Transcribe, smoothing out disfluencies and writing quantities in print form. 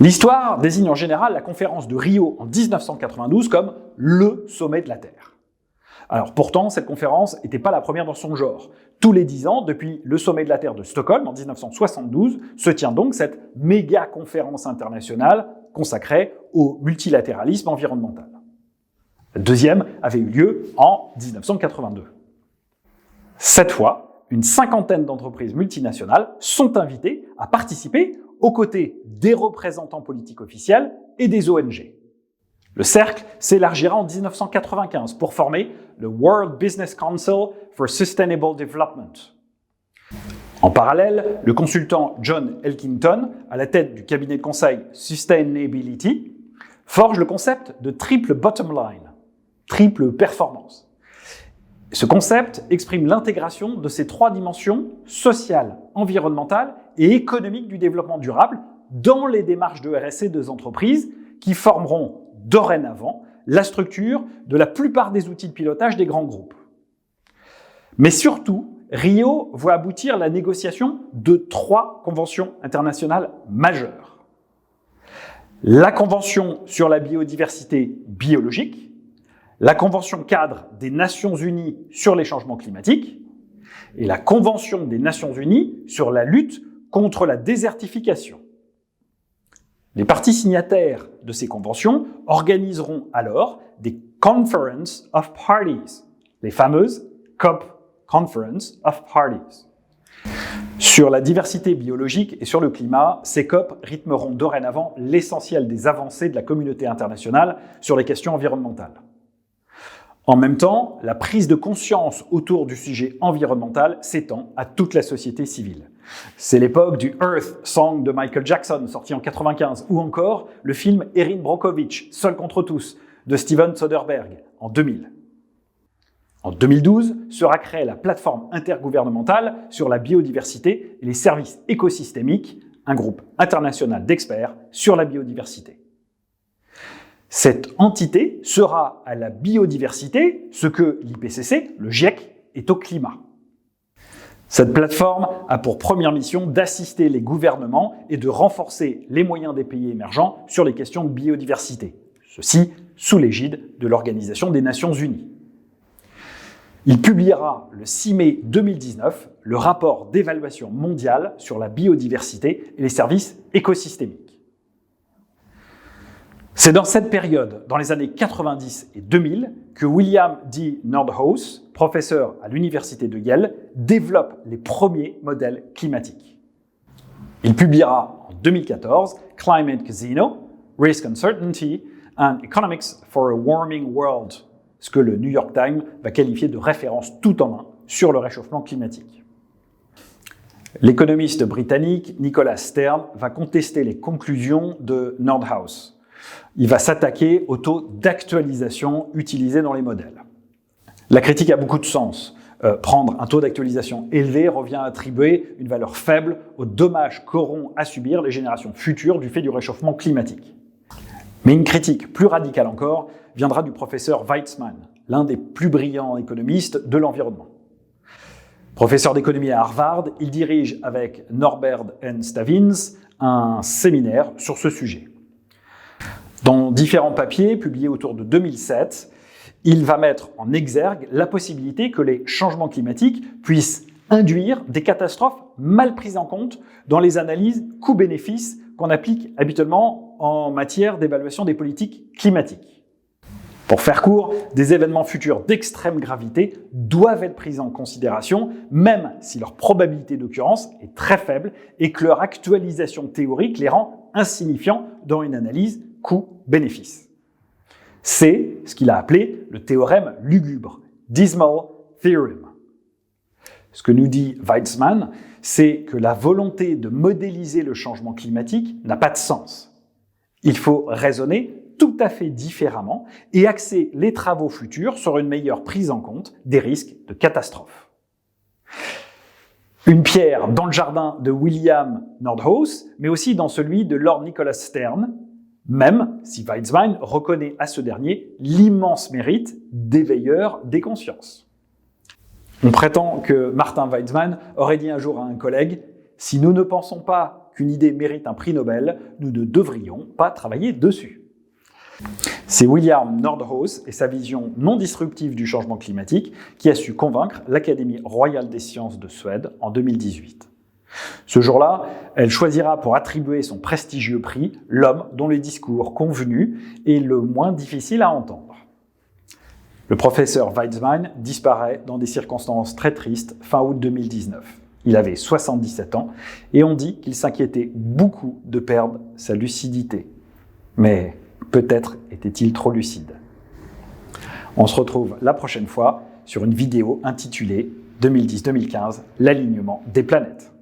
L'histoire désigne en général la conférence de Rio en 1992 comme le sommet de la Terre. Alors pourtant, cette conférence n'était pas la première dans son genre. Tous les 10 ans, depuis le sommet de la Terre de Stockholm en 1972, se tient donc cette méga conférence internationale consacrée au multilatéralisme environnemental. La deuxième avait eu lieu en 1982. Cette fois, une cinquantaine d'entreprises multinationales sont invitées à participer aux côtés des représentants politiques officiels et des ONG. Le cercle s'élargira en 1995 pour former le World Business Council for Sustainable Development. En parallèle, le consultant John Elkington, à la tête du cabinet de conseil Sustainability, forge le concept de triple bottom line, triple performance. Ce concept exprime l'intégration de ces trois dimensions sociales, environnementales et économiques du développement durable dans les démarches de RSE des entreprises qui formeront dorénavant la structure de la plupart des outils de pilotage des grands groupes. Mais surtout, Rio voit aboutir la négociation de 3 conventions internationales majeures. La Convention sur la biodiversité biologique, la Convention cadre des Nations Unies sur les changements climatiques et la Convention des Nations Unies sur la lutte contre la désertification. Les parties signataires de ces conventions organiseront alors des Conference of Parties, les fameuses COP, Conference of Parties. Sur la diversité biologique et sur le climat, ces COP rythmeront dorénavant l'essentiel des avancées de la communauté internationale sur les questions environnementales. En même temps, la prise de conscience autour du sujet environnemental s'étend à toute la société civile. C'est l'époque du Earth Song de Michael Jackson, sorti en 1995, ou encore le film Erin Brockovich, Seul contre tous, de Steven Soderbergh, en 2000. En 2012 sera créée la plateforme intergouvernementale sur la biodiversité et les services écosystémiques, un groupe international d'experts sur la biodiversité. Cette entité sera à la biodiversité ce que l'IPCC, le GIEC, est au climat. Cette plateforme a pour première mission d'assister les gouvernements et de renforcer les moyens des pays émergents sur les questions de biodiversité, ceci sous l'égide de l'Organisation des Nations Unies. Il publiera le 6 mai 2019 le rapport d'évaluation mondiale sur la biodiversité et les services écosystémiques. C'est dans cette période, dans les années 90 et 2000, que William D. Nordhaus, professeur à l'université de Yale, développe les premiers modèles climatiques. Il publiera en 2014 Climate Casino, Risk Uncertainty and Economics for a Warming World, ce que le New York Times va qualifier de référence tout en un sur le réchauffement climatique. L'économiste britannique Nicholas Stern va contester les conclusions de Nordhaus. Il va s'attaquer au taux d'actualisation utilisé dans les modèles. La critique a beaucoup de sens. Prendre un taux d'actualisation élevé revient à attribuer une valeur faible aux dommages qu'auront à subir les générations futures du fait du réchauffement climatique. Mais une critique plus radicale encore viendra du professeur Weitzman, l'un des plus brillants économistes de l'environnement. Professeur d'économie à Harvard, il dirige avec Norbert N. Stavins un séminaire sur ce sujet. Dans différents papiers publiés autour de 2007, il va mettre en exergue la possibilité que les changements climatiques puissent induire des catastrophes mal prises en compte dans les analyses coûts-bénéfices qu'on applique habituellement en matière d'évaluation des politiques climatiques. Pour faire court, des événements futurs d'extrême gravité doivent être pris en considération, même si leur probabilité d'occurrence est très faible et que leur actualisation théorique les rend insignifiants dans une analyse coût-bénéfice. C'est ce qu'il a appelé le théorème lugubre, Dismal Theorem. Ce que nous dit Weitzman, c'est que la volonté de modéliser le changement climatique n'a pas de sens. Il faut raisonner tout à fait différemment et axer les travaux futurs sur une meilleure prise en compte des risques de catastrophe. Une pierre dans le jardin de William Nordhaus, mais aussi dans celui de Lord Nicholas Stern, même si Weitzman reconnaît à ce dernier l'immense mérite d'éveilleur des consciences. On prétend que Martin Weitzman aurait dit un jour à un collègue « Si nous ne pensons pas qu'une idée mérite un prix Nobel, nous ne devrions pas travailler dessus. C'est William Nordhaus et sa vision non disruptive du changement climatique qui a su convaincre l'Académie royale des sciences de Suède en 2018. Ce jour-là, elle choisira pour attribuer son prestigieux prix l'homme dont le discours convenu est le moins difficile à entendre. Le professeur Weizmann disparaît dans des circonstances très tristes fin août 2019. Il avait 77 ans et on dit qu'il s'inquiétait beaucoup de perdre sa lucidité. Mais peut-être était-il trop lucide. On se retrouve la prochaine fois sur une vidéo intitulée 2010-2015, l'alignement des planètes.